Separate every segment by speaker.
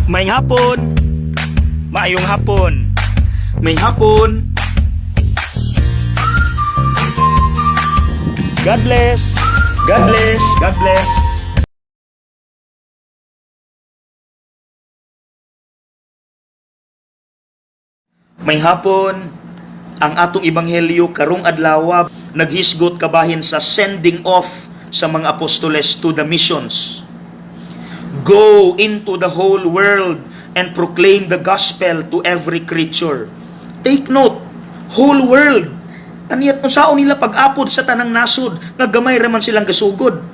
Speaker 1: May hapon.
Speaker 2: Maayong hapon.
Speaker 1: May hapon.
Speaker 2: God bless. God bless. God bless. May hapon. Ang atong ebanghelyo karong adlaw naghisgot kabahin sa sending off sa mga apostoles to the missions. Go into the whole world and proclaim the gospel to every creature. Take note, whole world. Aniyat kung saan nila pag-apod sa tanang nasod, nga gamay raman silang gasugod.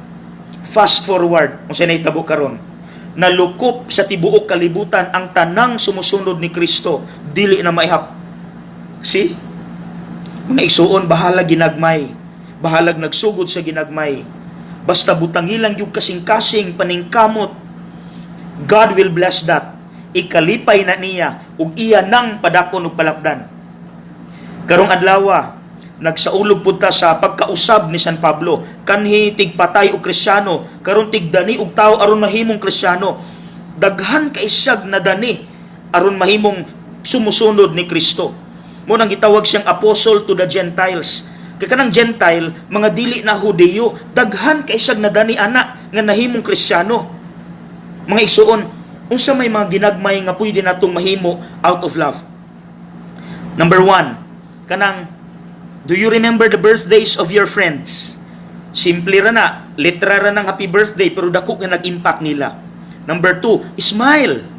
Speaker 2: Fast forward, kung saan itabo karon, nalukop sa tibuok kalibutan ang tanang sumusunod ni Kristo, dili na maihap. See? Mga igsuon, bahalag ginagmay, bahalag nagsugod sa ginagmay. Basta butangilang yung kasing-kasing paningkamot, God will bless that. Ikalipay na niya ug iya nang padakon ug palapdan. Karong adlaw nagsaulog pud ta sa pagkausab ni San Pablo kanhi tigpatay og Kristiyano karon tigdani og tawo aron mahimong Kristiyano. Daghan kay siyag na dani aron mahimong sumusunod ni Kristo. Mo nang gitawag siyang apostle to the Gentiles. Kay kanang Gentile mga dili na Hudeyo, daghan kay siyag na dani ana nga nahimong Kristiyano. Mga igsuon, unsa may mga ginagmay nga pwede natong mahimo out of love? Number 1, kanang, do you remember the birthdays of your friends? Simple ra na, letra ra ng happy birthday, pero dako nga nag-impact nila. Number 2, smile.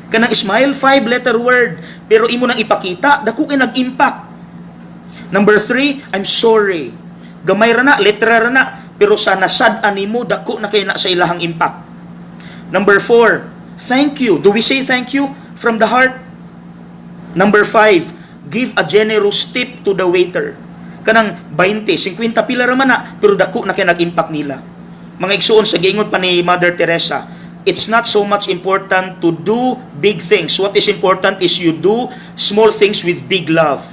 Speaker 2: Kanang smile, 5-letter word, pero imo nang ipakita, dako nga nag-impact. Number 3, I'm sorry. Gamay ra na, letra ra na, pero sa nasad-an nimo, dako na kay na sa ilahang impact. Number 4, thank you. Do we say thank you from the heart? Number 5, give a generous tip to the waiter. Kanang 20, 50 pila raman na, pero dako na kay nag-impact nila. Mga igsuon sa giingon pa ni Mother Teresa, it's not so much important to do big things. What is important is you do small things with big love.